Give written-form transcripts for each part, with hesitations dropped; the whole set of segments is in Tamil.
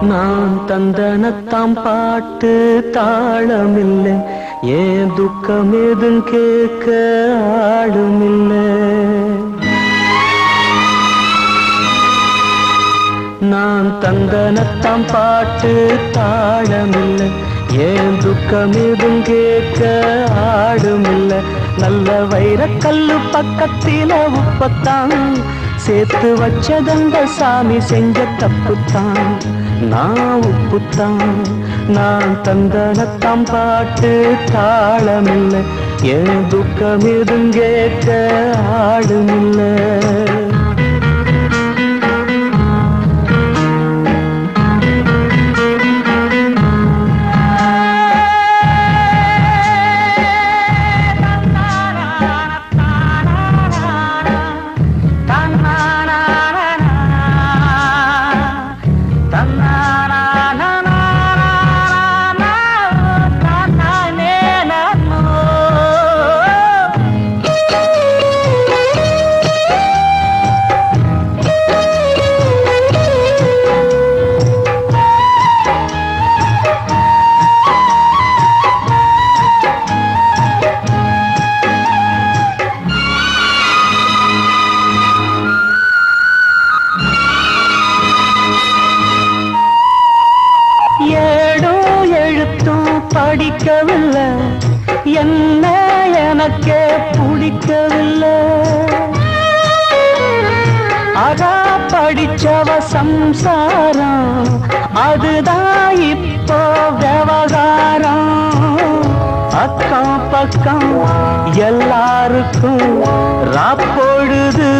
நான் தந்தனத்தாம் பாட்டு தாளமில்லை, ஏன் துக்கம் எதும் கேட்க ஆளுமில்லை. நான் தந்தனத்தாம் பாட்டு தாளமில்லை, ஏன் துக்கம் எதும் கேட்க ஆளுமில்லை. நல்ல வைரக்கல்லு பக்கத்தில உப்பத்தான் சேர்த்து வச்சதந்த சாமி செஞ்ச தப்புத்தான். நான் உப்புத்தான், நான் தந்தனத்தாம் பாட்டு தாளமில்லை, ஏன் துக்கம் எதும் கேட்க ஆளுமில்லை. படிக்கவில்லை, என்ன எனக்கே பிடிக்கவில்லை. அகா படிச்சவ சம்சாரம், அதுதான் இப்போ விவகாரம். அக்கம் பக்கம் எல்லாருக்கும் ராப்பொழுது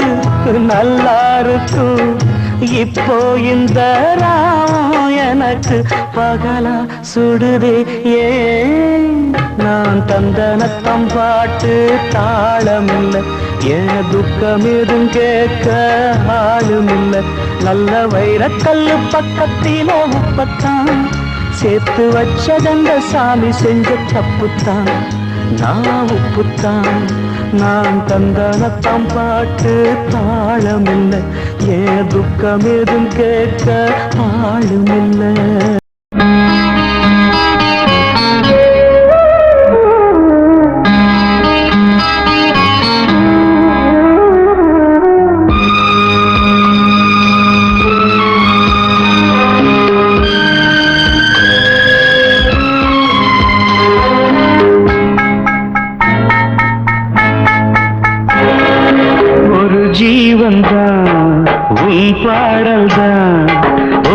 நல்லா இருக்கும். இப்போ இந்த ராம் எனக்கு பகலா சுடுதே. ஏன் நான் தந்தனத்தம் பாட்டு தாளமில்லை, ஏன் துக்கம் எதும் கேட்க ஆளுமில்லை. நல்ல வைரக்கல்லு பக்கத்தில உப்பத்தான் சேர்த்து வச்சதந்த சாமி செஞ்ச தப்புத்தான். நான் உப்புத்தான், நான் தந்தனத்தாம் பாட்டு தாளமில்லை, ஏன் துக்கம் எதும் கேட்க ஆளுமில்லை. ஜீவன்தான் உன் பாடல்தான்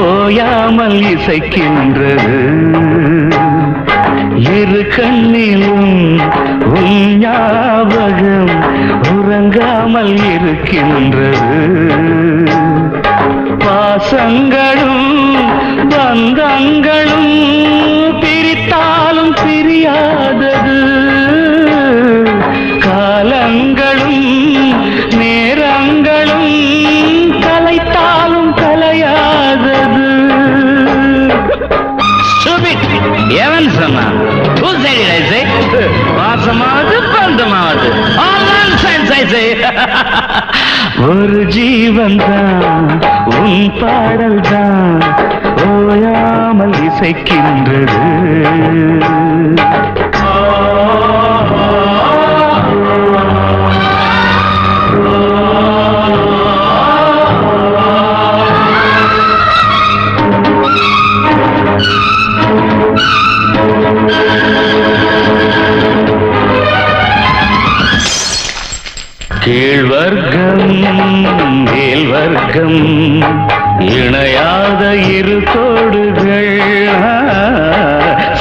ஓயாமல் இசைக்கின்றது. இரு கண்ணிலும் உன் ஞாபகம் உறங்காமல் இருக்கின்றது. பாசங்களும் பந்தங்களும் பிரித்தாலும் பிரியாதது. காலங்களும் நேரங்களும் கலைத்தாலும் கலையாதது. எவன் சொன்னான்? வாசமாவது பந்தமாவது ஒரு ஜீவன் தான் உன் பாடல் தான் ஓயாமல் இசைக்கின்றது. கீழ்வர்க்கம் மேல்வர்க்கம் இணையாத இரு கோடுகள்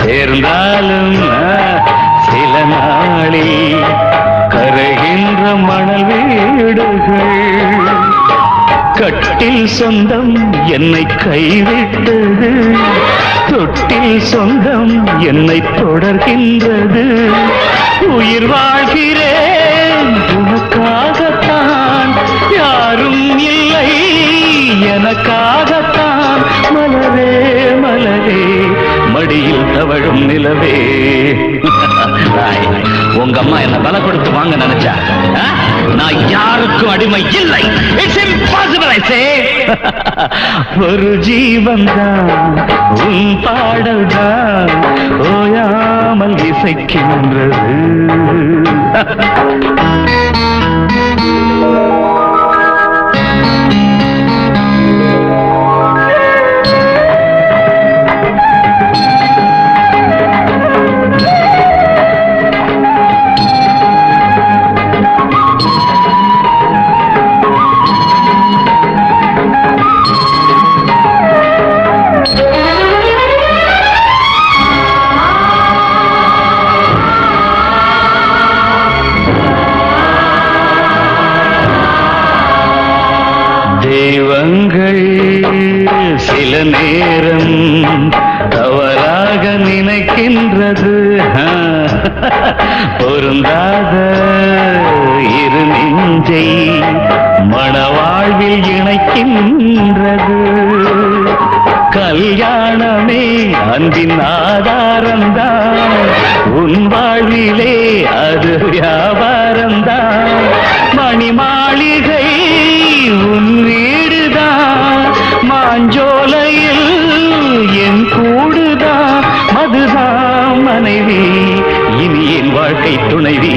சேர்ந்தாலும் சில நாளில் கரைகின்ற மணல் வீடுகள். கட்டில் சொந்தம் என்னை கைவிட்டது, தொட்டில் சொந்தம் என்னை தொடர்கின்றது. உயிர் வாழ்கிறேன் உனக்காகத்தான், யாரும் இல்லை எனக்காகத்தான். மலரே மலரே மடியில் தவழும் நிலவே. உங்க அம்மா என்ன பல கொடுத்து வாங்க நினைச்சா நான் யாருக்கும் அடிமை இல்லை. இட்ஸ் இம்பாசிபிள் ஐ சே. ஒரு ஜீவன்தான் உன் பாடல்தான் ஓயாமல் இசைக்கின்றது. தெய்வங்கள் சில நேரம் தவறாக நினைக்கின்றது. பொருந்தாத இரு நெஞ்சை மணவாழ்வில் இணைக்கின்றது. கல்யாணமே அன்பின் ஆதாரம்தான், உன் வாழ்விலே அது வியாபாரம்தான். மணி மாளிகை உன் வீடுதான், மாஞ்சோலையில் என் கூடுதான். மதுதான் மனைவி, இனி என் வாழ்க்கை துணைவி.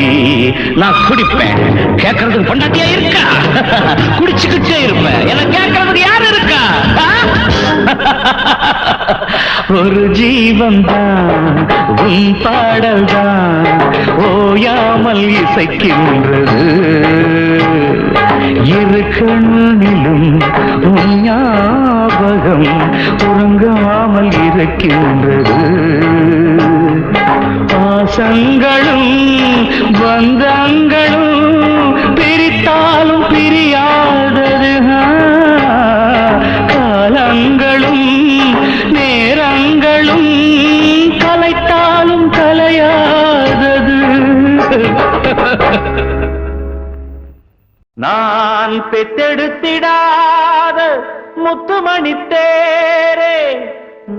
நான் குடிப்பேன், கேட்கறதுக்கு பொண்டாட்டியா இருக்கா? குடிச்சுக்கிட்டே இருப்பேன், எனக்கு கேட்கறதுக்கு யாரு இருக்கா? ஒரு ஜீவன் தான் உன் பாடல் தான் ஓயாமல் இசைக்கின்றது. இரு கண்ணிலும் உன் ஞாபகம் உறங்காமல் இருக்கின்றது. பாசங்களும் பந்தங்களும் பிரித்தாலும் பிரியாதது. காலங்களும் நேரங்களும் கலைத்தாலும் கலையாதது. நான் பெத்தெடுத்திடாத முத்துமணி தேரே,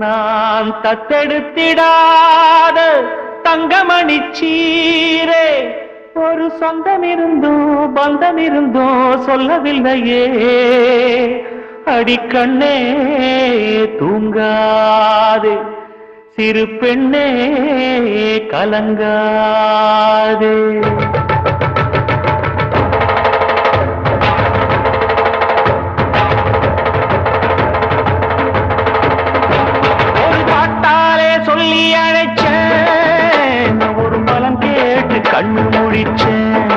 நான் தத்தெடுத்திடாத தங்கமணி சீரே. ஒரு சொந்தம் இருந்தோ பந்தம் இருந்தோ சொல்லவில்லையே. அடிக்கண்ணே தூங்காதே, சிறு பெண்ணே கலங்காதே. ஒரு பாட்டாலே சொல்லி அழைச்சேன், ஒரு பலம் கேட்டு கண்ணு முடிச்சேன்.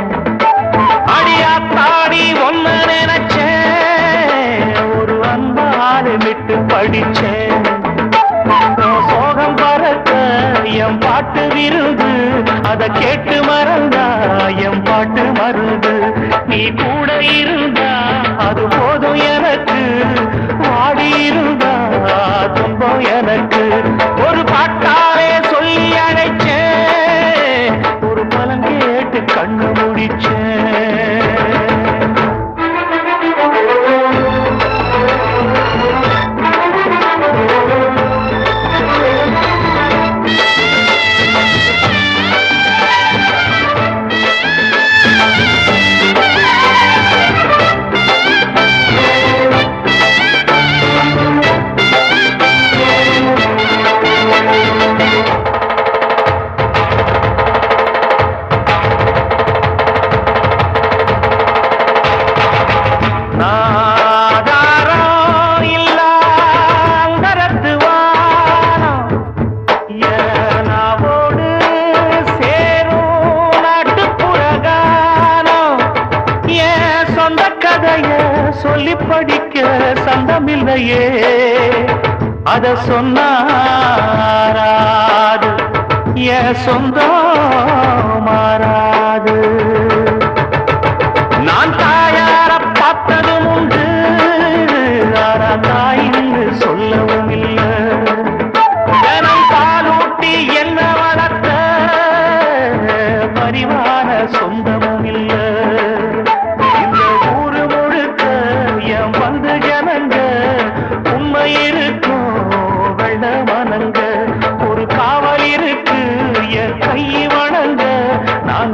அடியாத்தாடி ஒன்ன நினைச்சேன், ஒரு அன்பாலே விட்டு படிச்சேன். சோகம் பறக்க என் பாட்டு விருது, அத கேட்டு மறந்தா என் பாட்டு மருது. நீ கூட இருந்தா அது போதும் எனக்கு, வாடி இருந்தா துன்பம் எனக்கு. ஒரு பாட்டாலே சொல்லி அழைச்சேன், ஒரு பலம் கேட்டு கண்ணு முடிச்சேன். சொல்லி படிக்க சந்தமில்லையே, அத சொன்னாராது என் சொந்தம் மாறாது. நான் தாயார பார்த்ததும் உண்டு, ஆனா தாயின்னு சொல்லவும் இல்லை. ஜனம் பாலூட்டி என்ன வளர்த்த பரிவான சொந்தமும் இல்லை. இந்த ஊரு முழுக்க என் வந்து ஜனங்க உண்மை இருக்கும் வெள்ள மனங்க. ஒரு காவல் இருக்கு என் கை வணங்க, நான்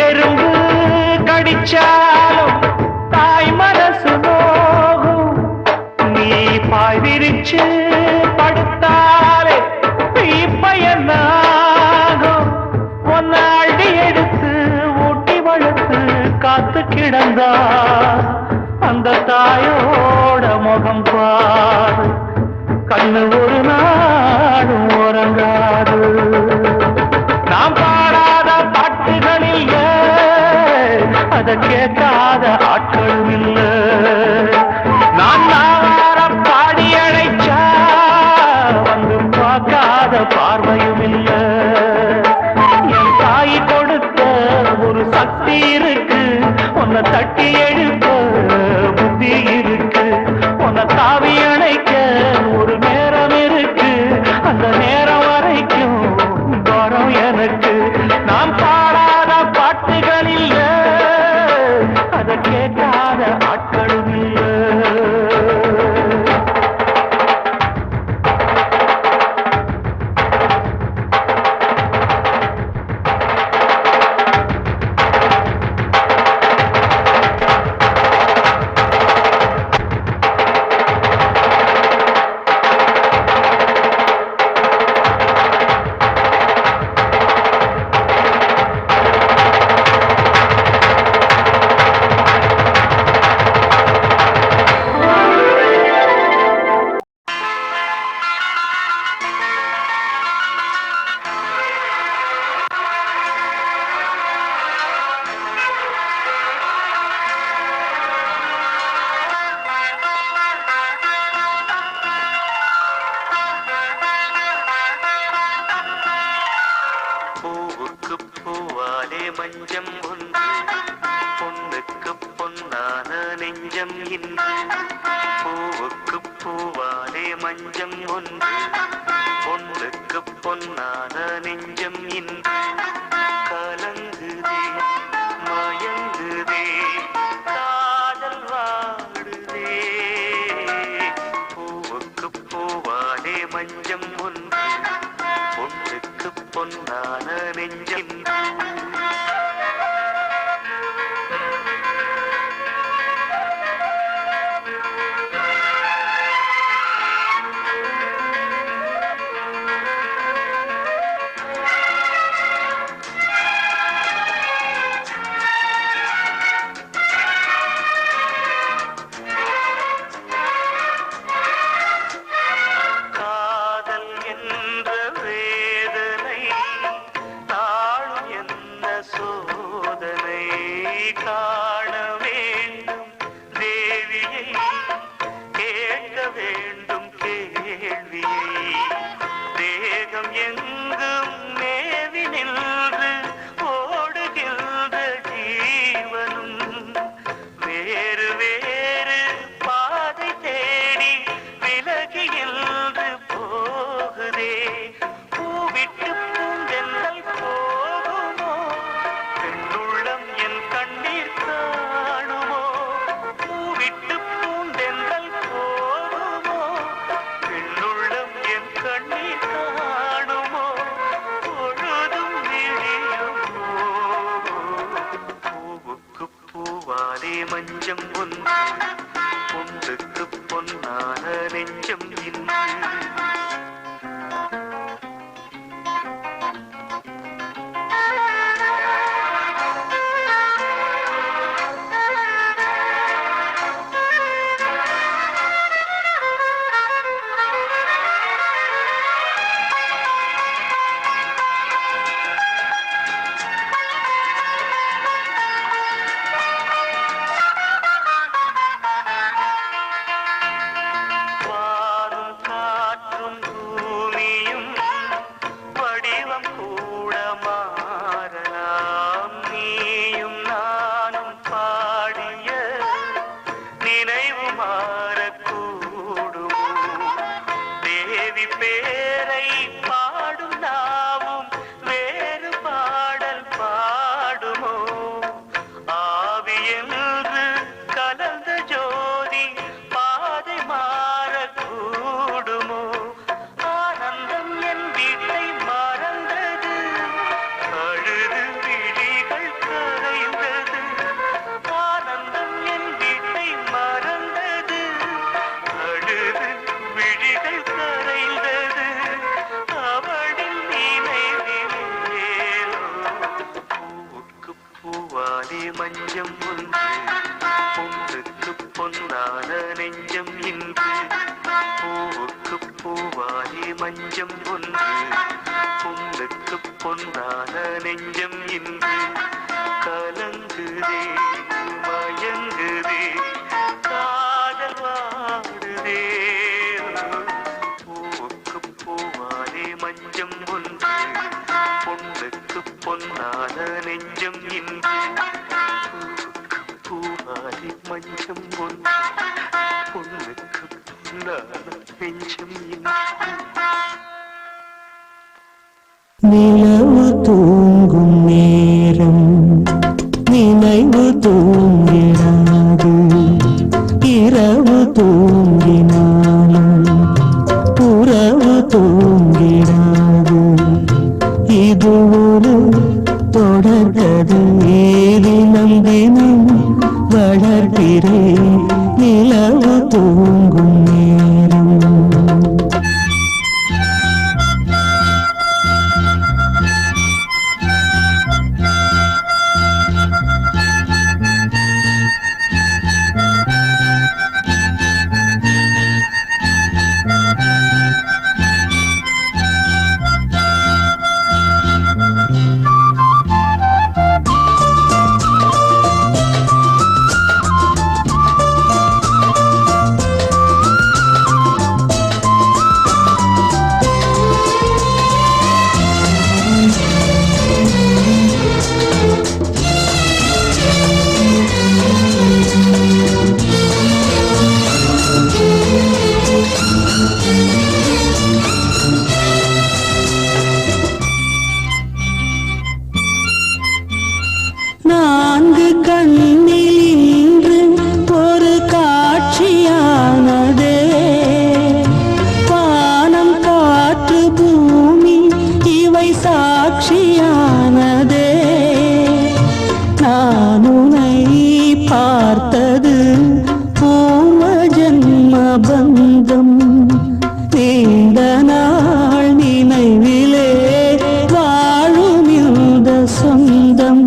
எறும்பு கடிச்சாலும் தாய் மனசு நோகும். நீ பாய் விரிச்சு படுத்தாலே இப்ப என்னாகும். ஒன்ன அடி எடுத்து ஊட்டி வளர்த்து காத்து கிடந்தா அந்த தாயோட முகம் பாரு. கண்ணு ஒரு நாடும் உறங்காது. நாம் பாடாத பாட்டுகள் இல்ல, அதை கேட்காத ஆட்களும் இல்ல. நான் நாவார பாடி அழைச்சா வந்து பார்க்காத பார்வையும் இல்ல. என் தாய் கொடுத்த ஒரு சக்தி இருக்கு, உன்னை தட்டி எழுப்ப புத்தி இருக்கு. உன்னை தாவி அணைக்க ஒரு நேரம் இருக்கு, அந்த நேரம் வரைக்கும் வரம் எனக்கு. நாம் பாடாத பாட்டுகள் இல்ல, அதை கேட்காத ஆட்களும் இல்ல. பூவுக்கு பூவாலே மஞ்சம் ஒன்று, பொண்ணுக்கு பொன்னான நெஞ்சம் இன்று. பூவுக்கு பூவாலே மஞ்சம் ஒன்று, பொண்ணுக்கு பொன்னான நெஞ்சம் இன்று. கலங்குதே மயங்குதே காதல் வாடுதே. பூவுக்கு பூவாலே மஞ்சம் ஒன்று, பொண்ணுக்கு பொன்னான நெஞ்சம். காதல் என்ற வேதனை தாழும் என்ன சோதனை. காண வேண்டும் தேவியை, கேட்க வேண்டும் கேள்வியை. தேகம் எங்கும் மேவி நின்று ஓடுகின்ற ஜீவனும் வேறு வேறு பாதை தேடி விலகியின்று போகுதே. பூவிட்டு பூந்தென்றல் போகுமோ, பெண்ணுள்ளம் என் கண்ணீர் காணுமோ. பூவிட்டு பூந்தென்றல் போகுமோ, பெண்ணுள்ளம் என் கண்ணீர் காணுமோ. பொழுதும் விழியுமோ. பூவுக்கு பூவாலே மஞ்சம் ஒன்று, பொண்ணுக்கு பொன்னான நெஞ்சம் இன்று. வானும் காற்றும் பூவாலே மஞ்சம் ஒன்று பொண்ணுக்கு பொன்னான நெஞ்சம் இன்று பூவுக்கு பூவாலே மஞ்சம் ஒன்று பொண்ணுக்கு பொன்னான நெஞ்சம் இன்று கலங்குதே மயங்குதே காதல் வாடுதே பூவுக்கு பூவாலே மஞ்சம் ஒன்று பொண்ணுக்கு பொன்னான நெஞ்சம் இன்று பூவுக்கு பூவாலே மஞ்சம் ஒன்று பொண்ணுக்கு பொன்னான நெஞ்சம் இன்று நிலவு தூங்கும் நேரம் நினைவு தூங்கிடாது இரவு தூங்கினாலும் உறவு தூங்கிடாது இது ஒரு தொடர்கதை தினம் தினம் வளர்கிறேன் நிலவு தூங்கும் நேரம் நான்கு கண்ணில் இன்று ஒரு காட்சியானதே வானம் காற்று பூமி இவை சாட்சியானதே நான் உன்னை பார்த்தது பூர்வ ஜன்ம பந்தம் நீண்ட நாள் நினைவிலே வாழும் இந்த சொந்தம்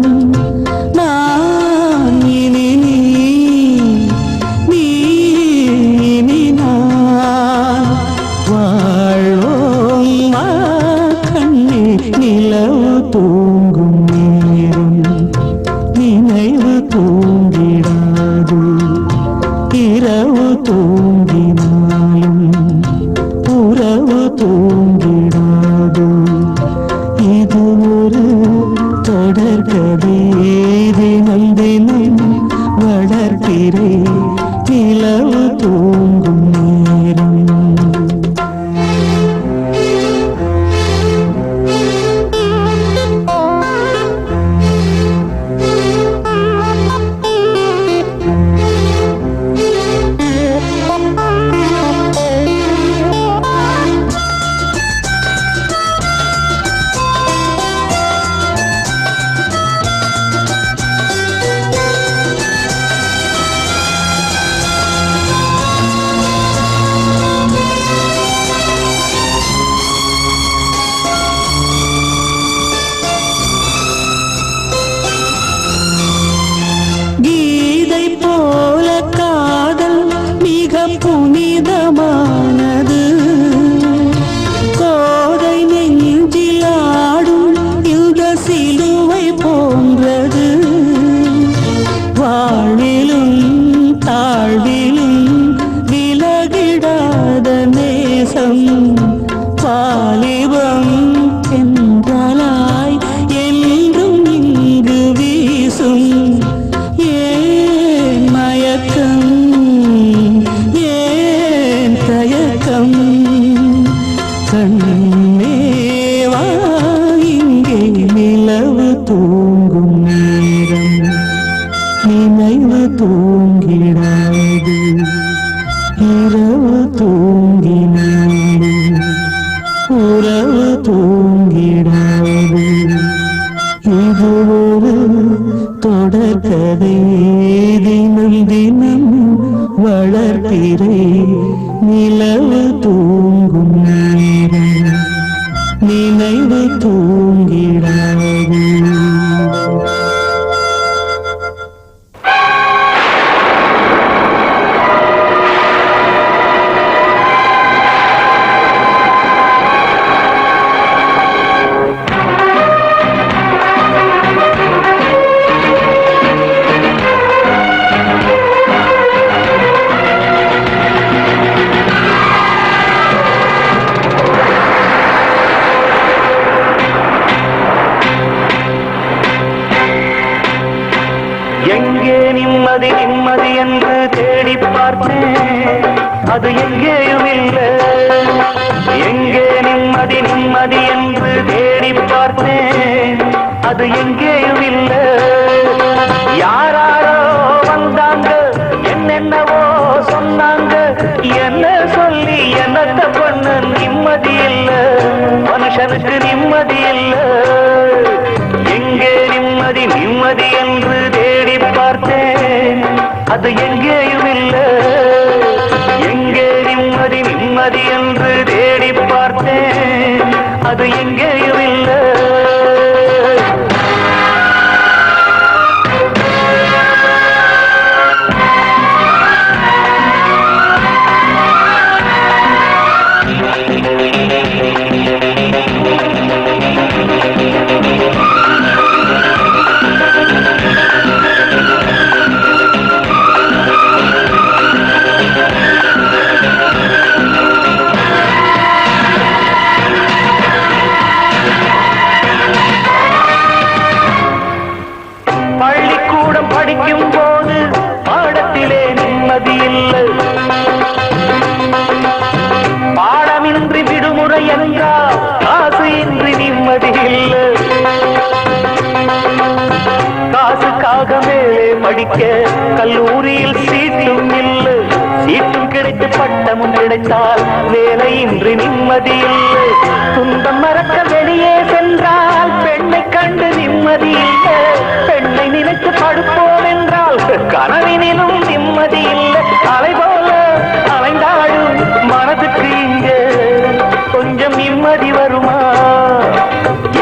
நிலவு தூங்கும் நேரம் நினைவு தூங்கிடாது இரவு தூங்கினாலும் உறவு தூங்கிடாது இது ஒரு தொடர்கதை தினம் தினம் வளர்கிறேன் நிலவு தூங்கும் நேரம் புனிதமானது கோதை நெஞ்சில் ஆடும் இந்த சிலுவை போன்றது வாழ்விலும் தாழ்விலும் விலகிடாத நேசம் வாலிபம் என்றாலாய் என்றும் இங்கு வீசும் ஏன் மயக்கம் கண்ணேவா இங்கே நிலவு தூங்கும் நேரம் நினைவு தூங்கிடாது இரவு தூங்கினாலும் உறவு தூங்கிடாது இது ஒரு தொடர்கதை தினம் தினம் வளர்கிறேன் நிலவு தூங்கும் நேரம் நினைவு தூங்கிடாது எங்கே நிம்மதி நிம்மதி என்று தேடி பார்த்தேன், அது எங்கேயும் இல்லை. எங்கே நிம்மதி நிம்மதி என்று தேடி பார்த்தேன், அது எங்கேயும் இல்லை. யாராரோ வந்தாங்க, என்னென்னவோ சொன்னாங்க, என்ன சொல்லி என்னத்த பண்ண நிம்மதி இல்லை, மனுஷனுக்கு நிம்மதி இல்லை. எங்கே நிம்மதி நிம்மதி என்று தேடி பார்த்தேன், அது எங்கேயும் இல்லை. எங்கே நிம்மதி நிம்மதி என்று தேடி பார்த்தேன், அது எங்கேயும் இல்லை. பள்ளிக்கூடம் படிக்கும் போது பாடத்திலே நிம்மதி இல்லை. பாடமின்றி விடுமுறை என்றால் காசு இன்றி நிம்மதி இல்லை. காசுக்காக மேலே படிக்க கல்லூரியில் சீட்டும் இல்லை. சீட்டும் கிடைத்து பட்டமும் கிடைத்தால் வேலையின்றி நிம்மதி இல்லை. துன்பம் மறக்க வெளியே சென்றால் பெண்ணை கண்டு நிம்மதி இல்லை. பெண்ணை நினைத்து படுப்போம் என்றால் கனவினிலும் நிம்மதி இல்லை. அலை போல அலைந்தாடும் மனதுக்கு இங்கே கொஞ்சம் நிம்மதி வருமா?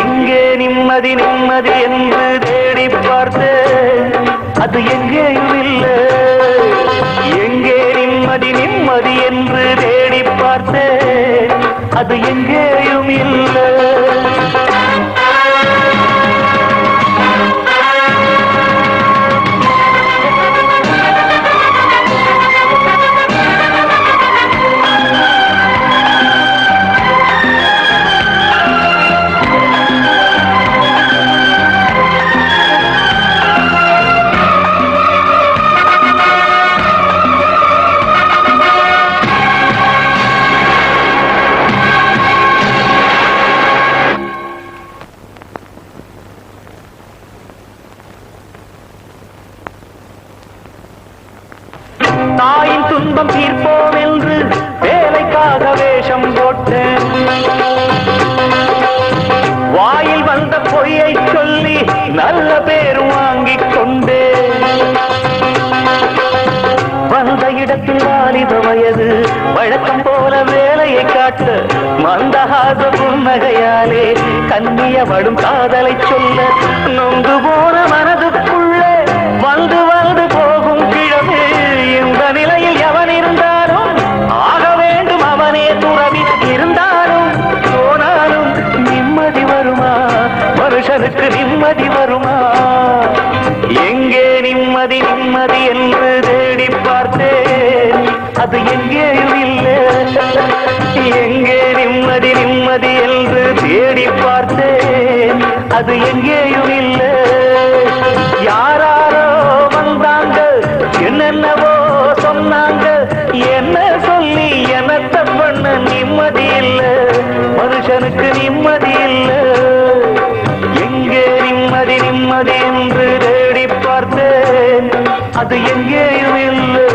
எங்கே நிம்மதி நிம்மதி என்று தேடி பார்த்தேன், அது எங்கேயும் இல்லை. எங்கே நிம்மதி நிம்மதி என்று தேடி பார்த்தேன், அது எங்கேயும் இல்லை. தாயின் துன்பம் தீர்ப்போம் என்று வேலைக்காக வேஷம் போட்டேன். வாயில் வந்த பொய்யை சொல்லி நல்ல பேர் வாங்கிக் கொண்டேன். வந்த இடத்தில் வாலிப வயது வழக்கம் போல வேலையை காட்ட மந்தகாத புன்னகையாலே கண்ணியவடும் காதலை சொல்ல நொந்து போன மனதுக்குள்ளே வந்து வந்து போகும் கிழமை. இந்த நிலையில் எவன் இருந்தாலும் ஆக வேண்டும் அவனே துறவி. இருந்தாலும் போனாலும் நிம்மதி வருமா? மனுஷனுக்கு நிம்மதி வருமா? எங்கே நிம்மதி நிம்மதி என்று தேடி பார்த்தேன், அது எங்கேயும் இல்லை. எங்கே நிம்மதி நிம்மதி என்று தேடி பார்த்தேன், அது எங்கேயும் இல்லை. யாராரோ வந்தாங்க, என்னென்னவோ சொன்னாங்க, என்ன சொல்லி என்னத்த பண்ண நிம்மதி இல்லை, மனுஷனுக்கு நிம்மதி இல்லை. எங்கே நிம்மதி நிம்மதி என்று தேடி பார்த்தேன், அது எங்கேயும் இல்லை.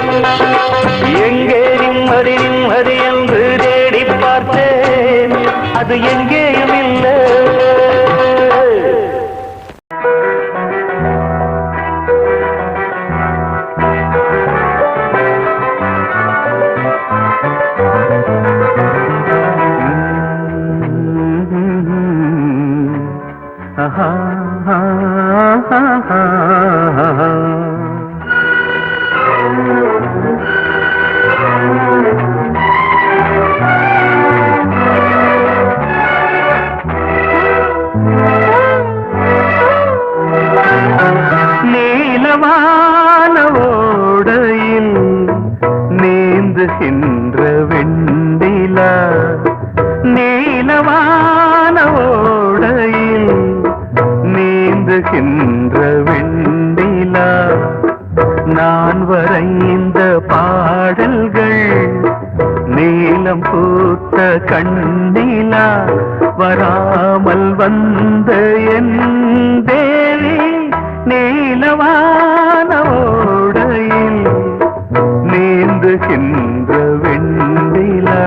எங்கே நிம்மதி நிம்மதி என்று தேடி பார்த்தேன், அது எங்கேயும் இல்லை. நீலமான ஓடையில் நீந்துகின்ற வெண்டிலா, நீலமான ஓடையில் நீந்துகின்ற வெண்டிலா. வரைந்த பாடல்கள் நீலம் பூத்த கண்ணிலா வராமல் வந்த என் தேவி நீலவான ஓடையில் நீந்துகின்ற வெண்ணிலா.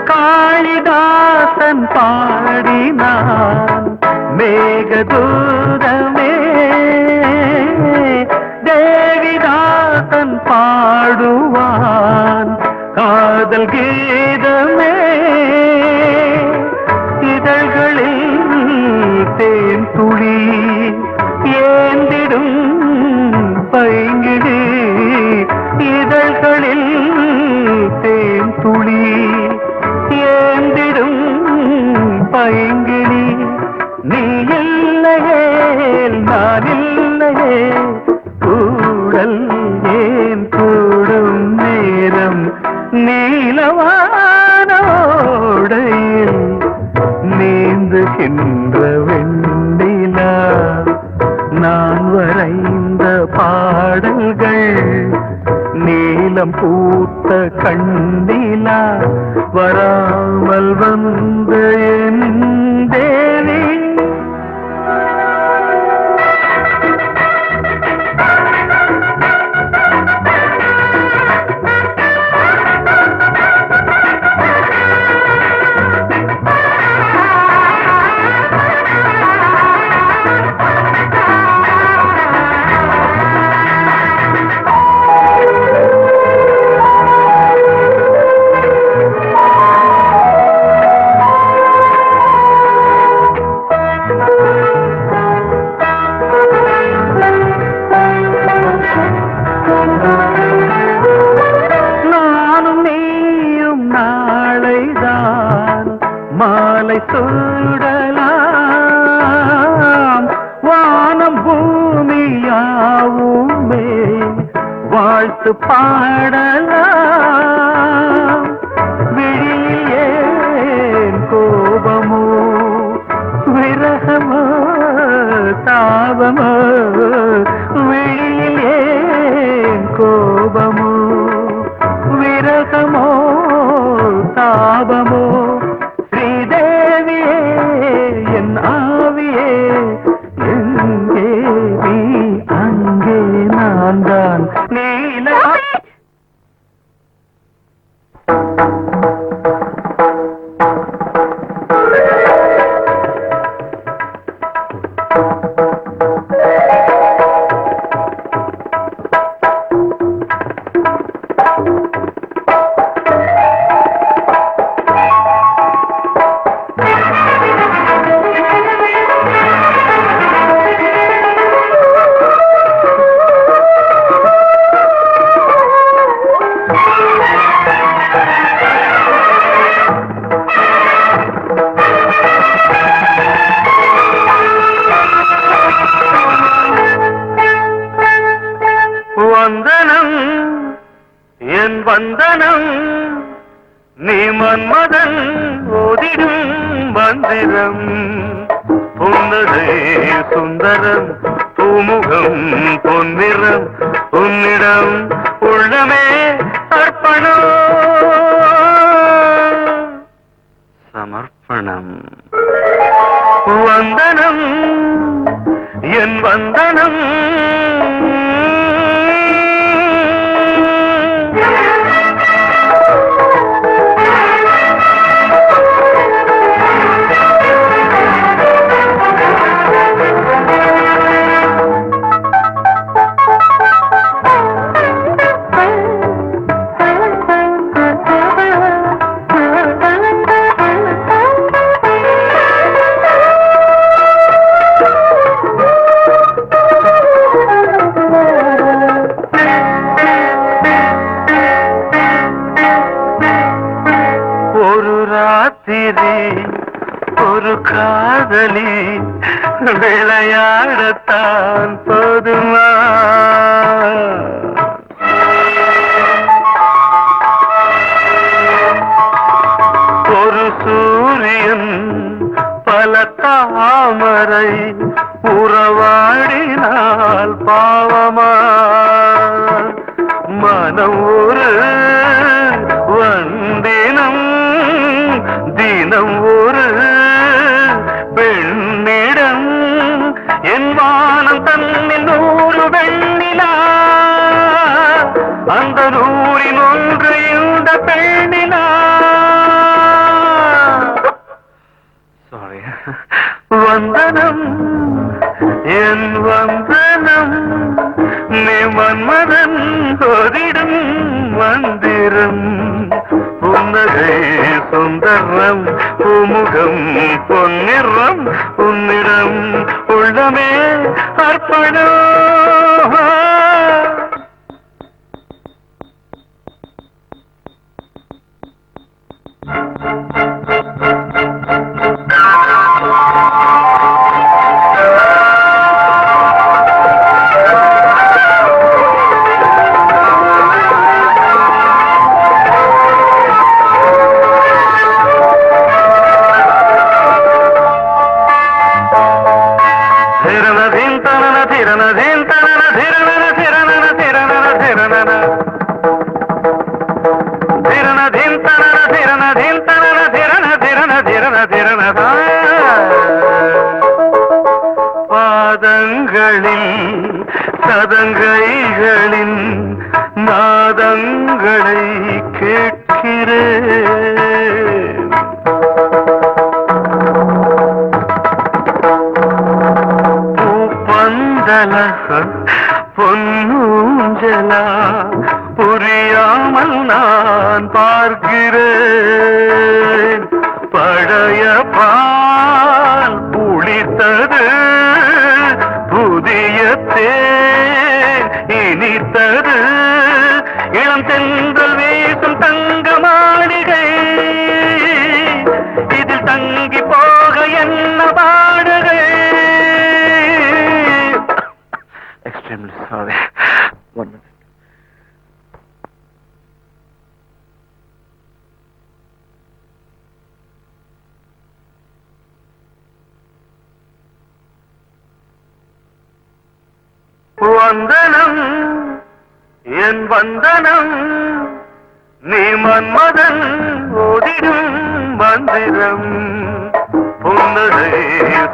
காளிதாசன் பாடினான் மேகதூதமே, தேவிதாசன் பாடுவான் காதல் கீதமே. இதழ்களில் தேன் துளி ஏந்திடும் பைங்கிடி, இதழ்களில் தேன் துளி ஏந்திடும் பைங்கிளி. நீ இல்லையே நான் இல்லையே கூடல் ஏன் கூடும் நேரம் நீலவானோடையில் நீந்துகின்ற வெண்ணிலா. நான் வரைந்த பாடல்கள் நீலம் பூத்த கண்ணிலா வராமல் வந்த என் தேவி. மாலை சூடலாம் வானம் பூமியாவுமே வாழ்த்து பாடலாம். விழியில் ஏன் கோபமோ விரகமோ தாபமோ, விழியில் ஏன் கோபமோ விரகமோ தாபமோ. ஸ்ரீதேவியே என் ஆவியே எங்கே நீ அங்கே நான் தான் நீல. வந்தனம் என் வந்தனம் நீ மன்மதன் ஓதிடும் மந்திரம். புன்னகை சுந்தரம் பூமுகம் பொன்னிறம் உன்னிடம் உள்ளமே அர்ப்பணம் சமர்ப்பணம். வந்தனம் என் வந்தனம் விளையாடத்தான் போதுமா? ஒரு சூரியன் பல தாமரை உறவாடினால் பாவமா? மனம் ஒரு வந்தினம் தினம் ஒரு பெண்ணிடம் என் வானம் தன்னில் 100 வெண்ணிலா அந்த 100இல் 1 இந்த பெண்ணிலா. சாரி. வந்தனம் என் வந்தனம் நீ மன்மதன் ஓதிடும் மந்திரம். புன்னகை சுந்தரம் பூமுகம் பொன்னிறம் உன்னிடம் உள்ளமே அர்ப்பணம். பாதங்களில் சதங்கைகளின் நாதங்களை கேட்கிறேன். பூப்பந்தல பொன்னூஞ்சலா புரியாமல் நான் பார்க்கிறேன். பழைய பால் புளித்தது புதிய தேன் இனித்தது இளம் தென்றல் வீசும் தங்க மாளிகை இதில் தங்கி போக என்ன பாடுகை. Extremely sorry. 1 minute. வந்தனம் என் வந்தனம் நீ மன்மதன் ஓதிடும் மந்திரம். புன்னகை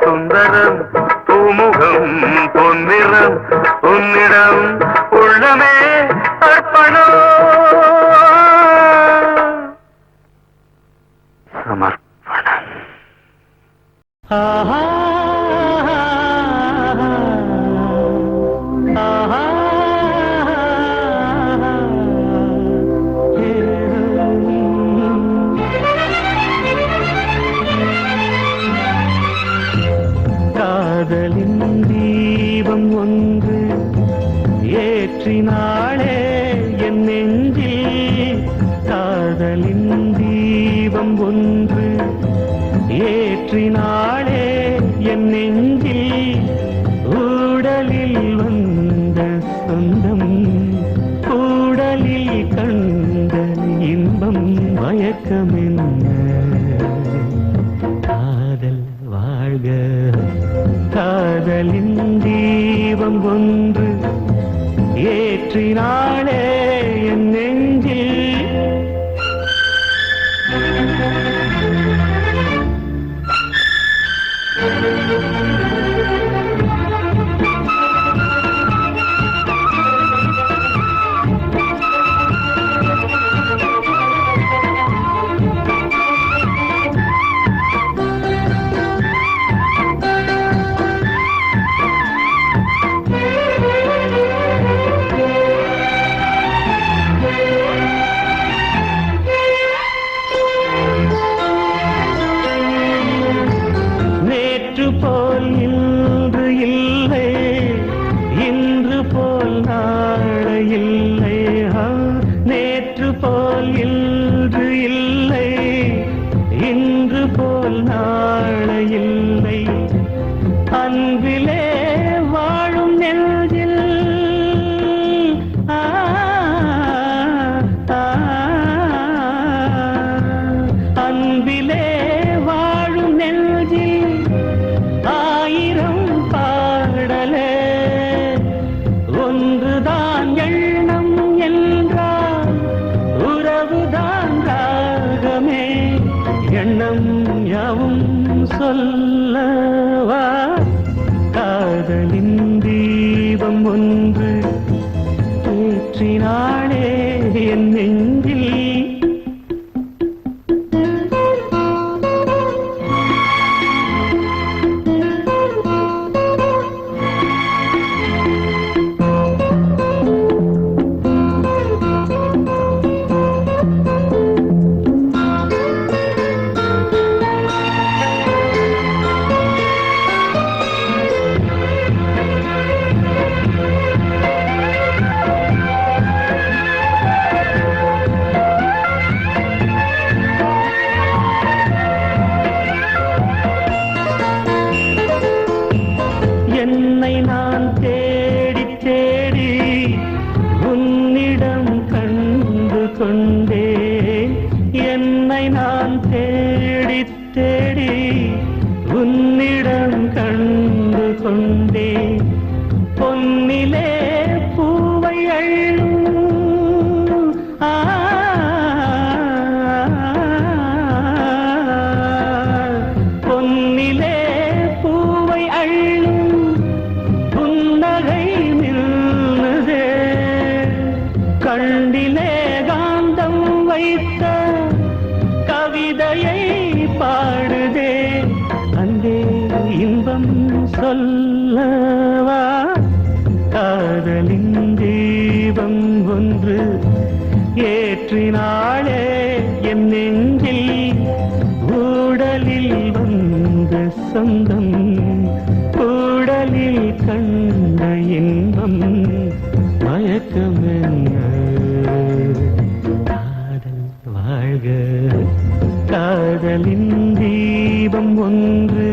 சுந்தரம் பூமுகம் பொன்னிறம் உன்னிடம் உள்ளமே அர்ப்பணம் சமர்ப்பணம். ஆஹா காதலின் தீபம் ஒன்று ஏற்றினாளே என் நெஞ்சில். காதலின் தீபம் ஒன்று ஏற்றினாளே என் நெஞ்சில். ஊடலில் வந்த சொந்தம் கூடலில் கண்ட இன்பம் மயக்கமென்ன. காதல் வாழ்க காதலின் தீபம் ஒன்று ஏற்றினாளே என் நெஞ்சில். நேற்று போல் இன்று இல்லை, இன்று போல் நாளை இல்லை. நேற்று போல் இன்று இல்லை, இன்று போல் நாளை இல்லை. அன்பிலே வாழும் நெஞ்சில் அன்பிலே வாழும் நெஞ்சில் ஆயிரம் பாடலே ஒன்றுதான் எண்ணம் என்றால் உறவுதான் ராகமே எண்ணம் யாவும் சொல்லவா காதலின் தீபம் ஒன்று ஏற்றினாளே என் நெஞ்சில் என்னை நான் தேடி தேடி உன்னிடம் கண்டு கொண்டேன் என்னை நான் தேடி தேடி உன்னிடம் கண்டு கொண்டேன் பொன்னிலே பூவை அள்ளும் பொன்னிலே பூவை அள்ளும் கண்டிலே காந்தம் வைத்த கவிதையை பாடுதே அந்தே இன்பம் சொல்லவா காதலின் தீபம் ஒன்று ஏற்றினாளே என் நெஞ்சில் ஊடலில் வந்த சொந்தம் ஊடலில் கண்ட இன்பம் மயக்கமென்ன காதல் வாழ்க காதலின் தீபம் ஒன்று